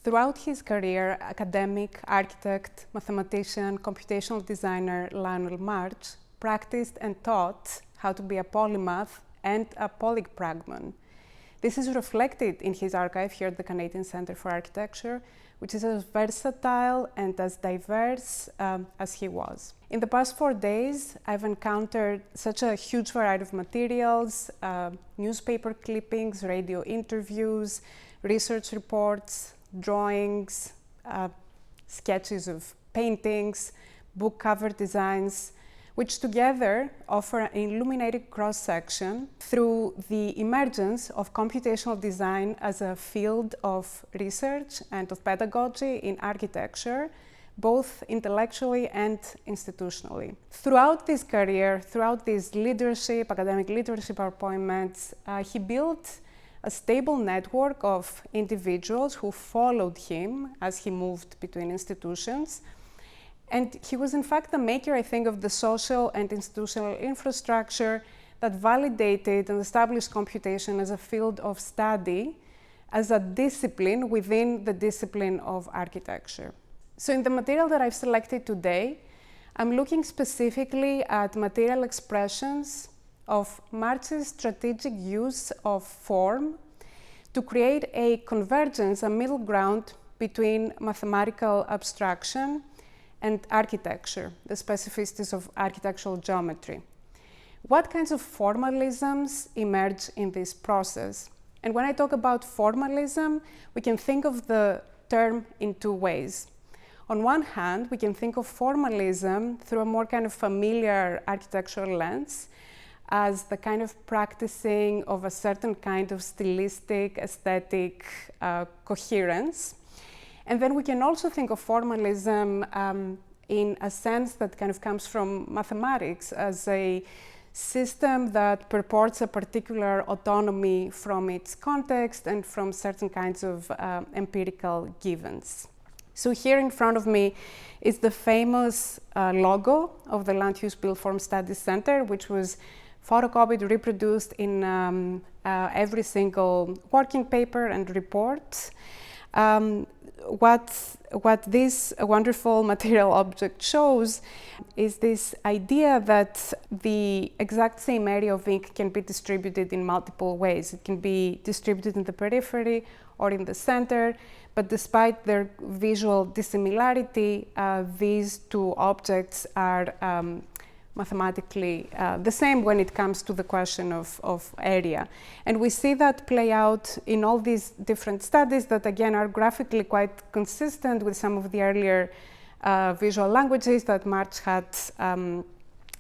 Throughout his career, academic, architect, mathematician, computational designer Lionel March practiced and taught how to be a polymath and a polypragman. This is reflected in his archive here at the Canadian Centre for Architecture, which is as versatile and as diverse as he was. In the past 4 days, I've encountered such a huge variety of materials, newspaper clippings, radio interviews, research reports, drawings, sketches of paintings, book cover designs, which together offer an illuminated cross-section through the emergence of computational design as a field of research and of pedagogy in architecture, both intellectually and institutionally. Throughout his career, throughout these leadership, academic leadership appointments, he built a stable network of individuals who followed him as he moved between institutions. And he was in fact the maker, I think, of the social and institutional infrastructure that validated and established computation as a field of study, as a discipline within the discipline of architecture. So in the material that I've selected today, I'm looking specifically at material expressions of March's strategic use of form to create a convergence, a middle ground between mathematical abstraction and architecture, the specificities of architectural geometry. What kinds of formalisms emerge in this process? And when I talk about formalism, we can think of the term in two ways. On one hand, we can think of formalism through a more kind of familiar architectural lens, as the kind of practicing of a certain kind of stylistic, aesthetic coherence. And then we can also think of formalism in a sense that kind of comes from mathematics as a system that purports a particular autonomy from its context and from certain kinds of empirical givens. So here in front of me is the famous logo of the Land Use Built Form Studies Center, which was photocopied, reproduced in every single working paper and report. What this wonderful material object shows is this idea that the exact same area of ink can be distributed in multiple ways. It can be distributed in the periphery or in the center, but despite their visual dissimilarity, these two objects are mathematically the same when it comes to the question of area. And we see that play out in all these different studies that again are graphically quite consistent with some of the earlier visual languages that March had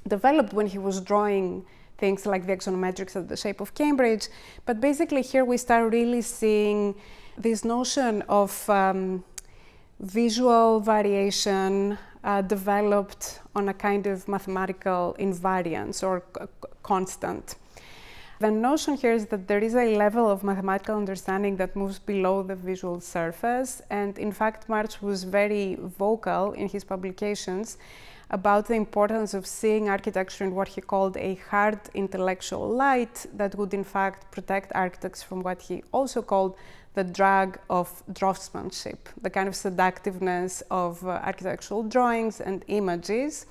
developed when he was drawing things like the axonometrics of the shape of Cambridge. But basically here we start really seeing this notion of visual variation developed on a kind of mathematical invariance or constant. The notion here is that there is a level of mathematical understanding that moves below the visual surface, and in fact March was very vocal in his publications about the importance of seeing architecture in what he called a hard intellectual light that would in fact protect architects from what he also called the drag of draftsmanship, the kind of seductiveness of architectural drawings and images.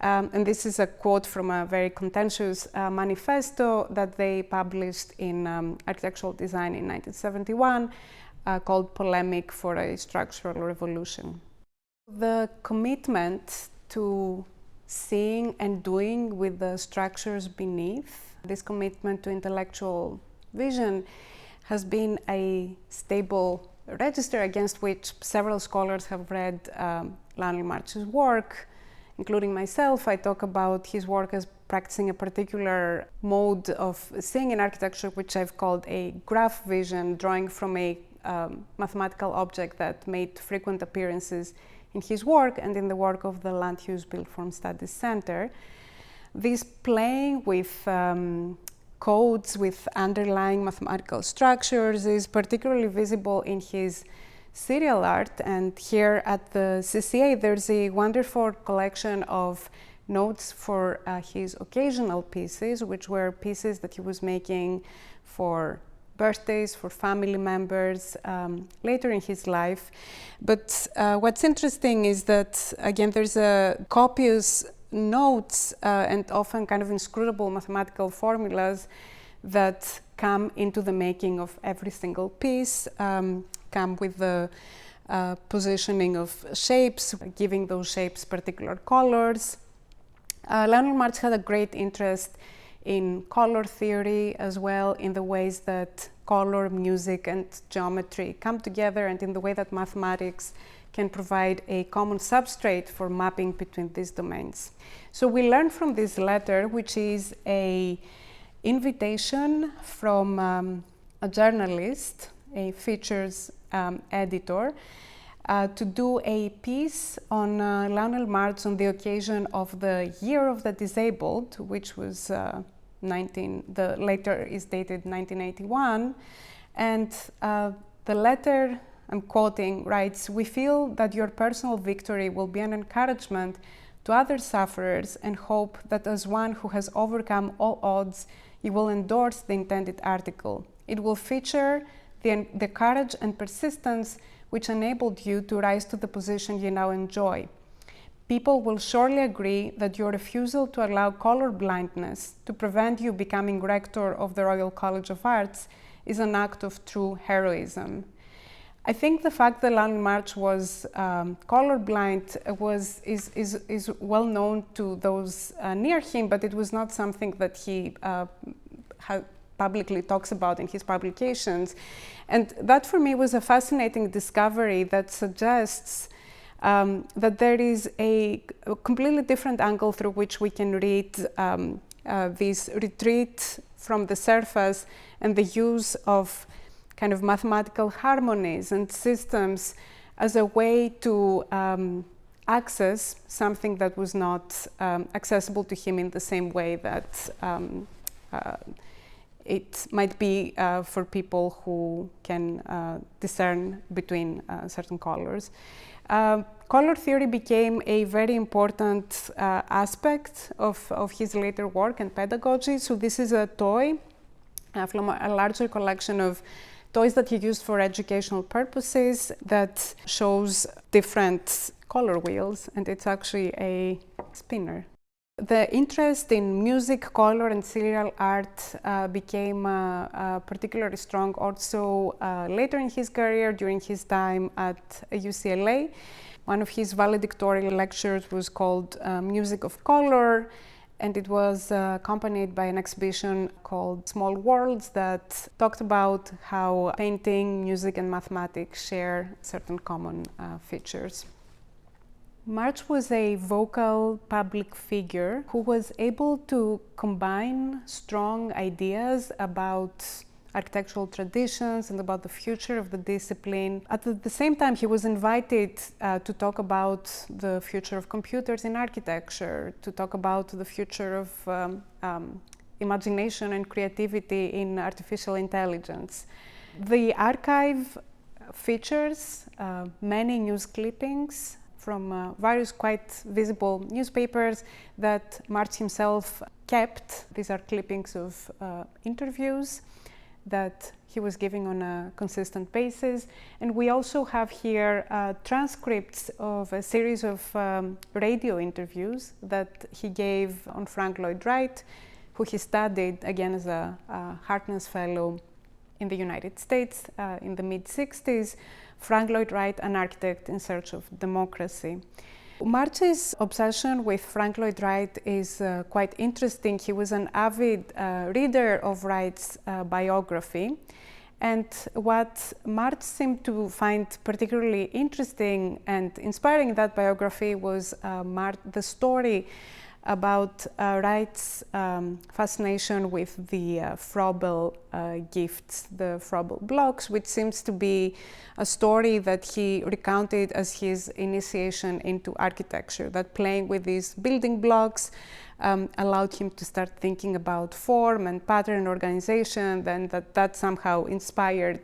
And this is a quote from a very contentious manifesto that they published in Architectural Design in 1971 called Polemic for a Structural Revolution. The commitment to seeing and doing with the structures beneath, this commitment to intellectual vision, has been a stable register against which several scholars have read Lionel March's work, including myself. I talk about his work as practicing a particular mode of seeing in architecture, which I've called a graph vision, drawing from a mathematical object that made frequent appearances in his work and in the work of the Land Use Built Form Studies Center. This playing with codes with underlying mathematical structures is particularly visible in his serial art, and here at the CCA there's a wonderful collection of notes for his occasional pieces, which were pieces that he was making for birthdays, for family members later in his life. But what's interesting is that, again, there's a copious notes and often kind of inscrutable mathematical formulas that come into the making of every single piece, come with the positioning of shapes, giving those shapes particular colors. Lionel March had a great interest in color theory as well, in the ways that color, music, and geometry come together, and in the way that mathematics can provide a common substrate for mapping between these domains. So we learn from this letter, which is an invitation from a journalist, a features editor, to do a piece on Lionel March on the occasion of the Year of the Disabled, which was the letter is dated 1981, and the letter, I'm quoting, writes, "We feel that your personal victory will be an encouragement to other sufferers and hope that as one who has overcome all odds, you will endorse the intended article. It will feature the courage and persistence which enabled you to rise to the position you now enjoy. People will surely agree that your refusal to allow color blindness to prevent you becoming rector of the Royal College of Arts is an act of true heroism." I think the fact that Lionel March was colorblind is well known to those near him, but it was not something that he publicly talks about in his publications. And that for me was a fascinating discovery that suggests that there is a completely different angle through which we can read this retreat from the surface and the use of kind of mathematical harmonies and systems as a way to access something that was not accessible to him in the same way that it might be for people who can discern between certain colors. Color theory became a very important aspect of his later work and pedagogy. So this is a toy from a larger collection of toys that he used for educational purposes that shows different color wheels, and it's actually a spinner. The interest in music, color, and serial art became particularly strong also later in his career, during his time at UCLA. One of his valedictorian lectures was called Music of Color, and it was accompanied by an exhibition called Small Worlds that talked about how painting, music, and mathematics share certain common features. March was a vocal public figure who was able to combine strong ideas about architectural traditions and about the future of the discipline. At the same time, he was invited to talk about the future of computers in architecture, to talk about the future of imagination and creativity in artificial intelligence. The archive features many news clippings from various quite visible newspapers that March himself kept. These are clippings of interviews that he was giving on a consistent basis. And we also have here transcripts of a series of radio interviews that he gave on Frank Lloyd Wright, who he studied again as a Harkness Fellow in the United States in the mid-60s. Frank Lloyd Wright, an architect in search of democracy. March's obsession with Frank Lloyd Wright is quite interesting. He was an avid reader of Wright's biography, and what March seemed to find particularly interesting and inspiring in that biography was the story about Wright's fascination with the Froebel gifts, the Froebel blocks, which seems to be a story that he recounted as his initiation into architecture, that playing with these building blocks allowed him to start thinking about form and pattern organization, then that somehow inspired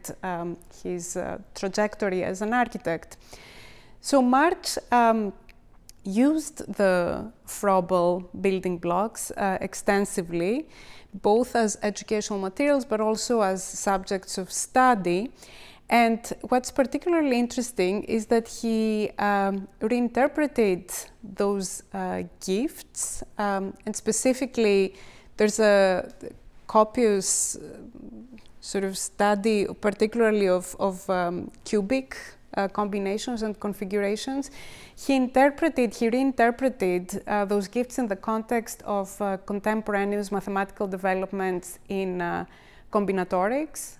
his trajectory as an architect. So March used the Froebel building blocks extensively, both as educational materials but also as subjects of study. And what's particularly interesting is that he reinterpreted those gifts, and specifically there's a copious sort of study, particularly of cubic combinations and configurations. He reinterpreted those gifts in the context of contemporaneous mathematical developments in combinatorics.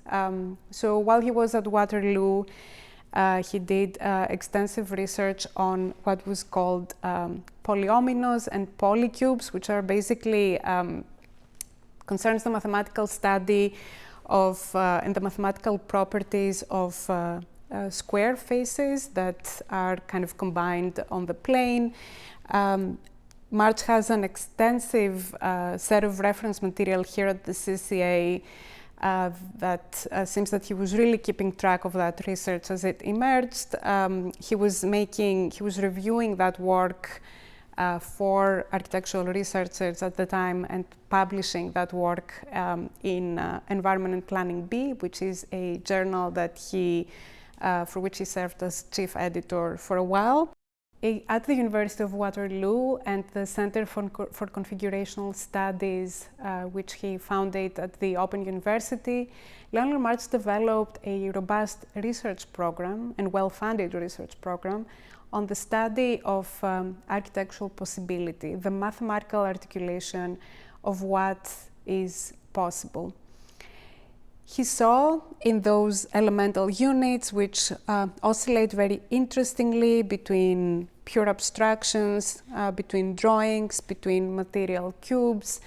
So while he was at Waterloo, he did extensive research on what was called polyominoes and polycubes, which are basically concerns the mathematical study of and the mathematical properties of square faces that are kind of combined on the plane. March has an extensive set of reference material here at the CCA that seems that he was really keeping track of that research as it emerged. He was reviewing that work for architectural researchers at the time and publishing that work in Environment and Planning B, which is a journal that for which he served as chief editor for a while. At the University of Waterloo and the Center for Configurational Studies, which he founded at the Open University, Lionel March developed a robust research program and well-funded research program on the study of architectural possibility, the mathematical articulation of what is possible. He saw in those elemental units, which oscillate very interestingly between pure abstractions, between drawings, between material cubes,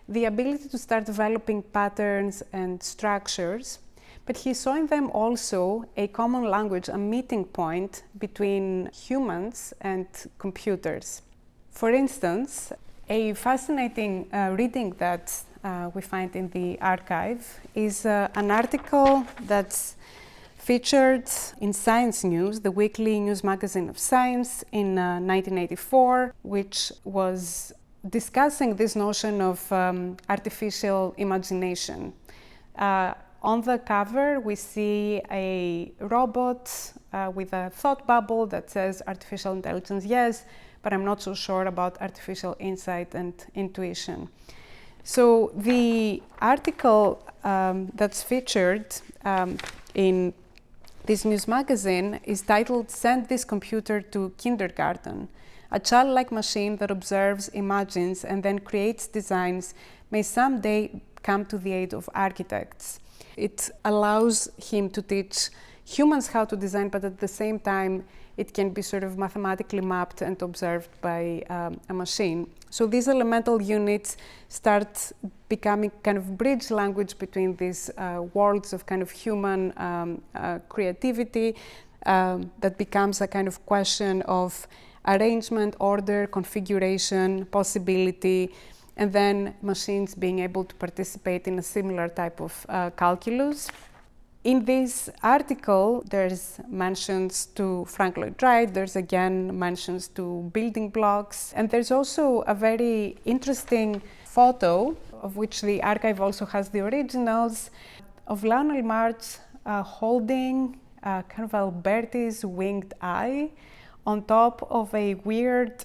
the ability to start developing patterns and structures. But he saw in them also a common language, a meeting point between humans and computers. For instance, a fascinating reading that we find in the archive is an article that's featured in Science News, the weekly news magazine of science, in 1984, which was discussing this notion of artificial imagination. On the cover, we see a robot with a thought bubble that says artificial intelligence, yes, but I'm not so sure about artificial insight and intuition. So the article that's featured in this news magazine is titled "Send This Computer to Kindergarten. A childlike machine that observes, imagines, and then creates designs may someday come to the aid of architects." It allows him to teach humans how to design, but at the same time, it can be sort of mathematically mapped and observed by a machine. So these elemental units start becoming kind of bridge language between these worlds of kind of human creativity that becomes a kind of question of arrangement, order, configuration, possibility, and then machines being able to participate in a similar type of calculus. In this article, there's mentions to Frank Lloyd Wright, there's again mentions to building blocks, and there's also a very interesting photo, of which the archive also has the originals, of Lionel March holding kind of Alberti's winged eye on top of a weird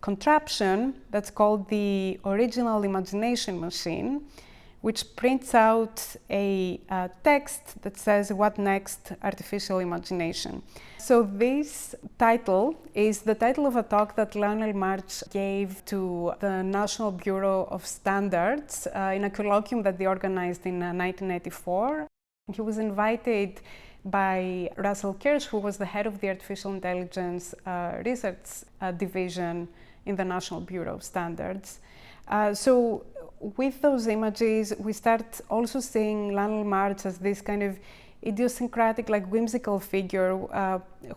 contraption that's called the Original Imagination Machine, which prints out a text that says, "What next? Artificial imagination." So this title is the title of a talk that Lionel March gave to the National Bureau of Standards in a colloquium that they organized in 1984. He was invited by Russell Kirsch, who was the head of the Artificial Intelligence Research Division in the National Bureau of Standards. So with those images, we start also seeing Lionel March as this kind of idiosyncratic, like whimsical figure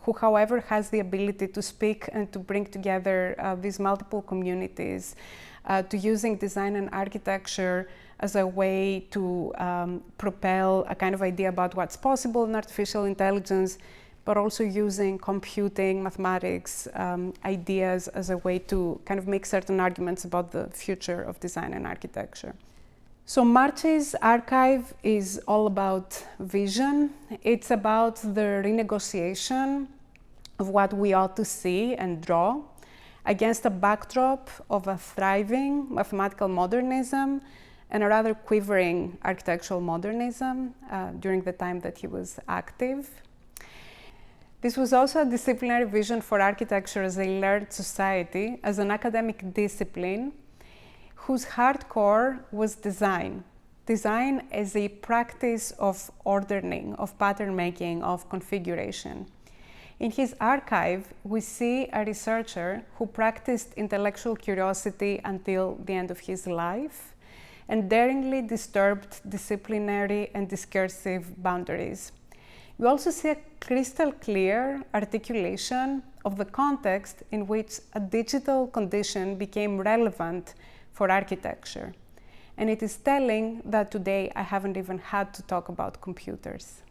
who, however, has the ability to speak and to bring together these multiple communities, to using design and architecture as a way to propel a kind of idea about what's possible in artificial intelligence, but also using computing, mathematics, ideas as a way to kind of make certain arguments about the future of design and architecture. So March's archive is all about vision. It's about the renegotiation of what we ought to see and draw against a backdrop of a thriving mathematical modernism and a rather quivering architectural modernism during the time that he was active. This was also a disciplinary vision for architecture as a learned society, as an academic discipline whose hardcore was design. Design as a practice of ordering, of pattern making, of configuration. In his archive, we see a researcher who practiced intellectual curiosity until the end of his life and daringly disturbed disciplinary and discursive boundaries. We also see a crystal clear articulation of the context in which a digital condition became relevant for architecture. And it is telling that today I haven't even had to talk about computers.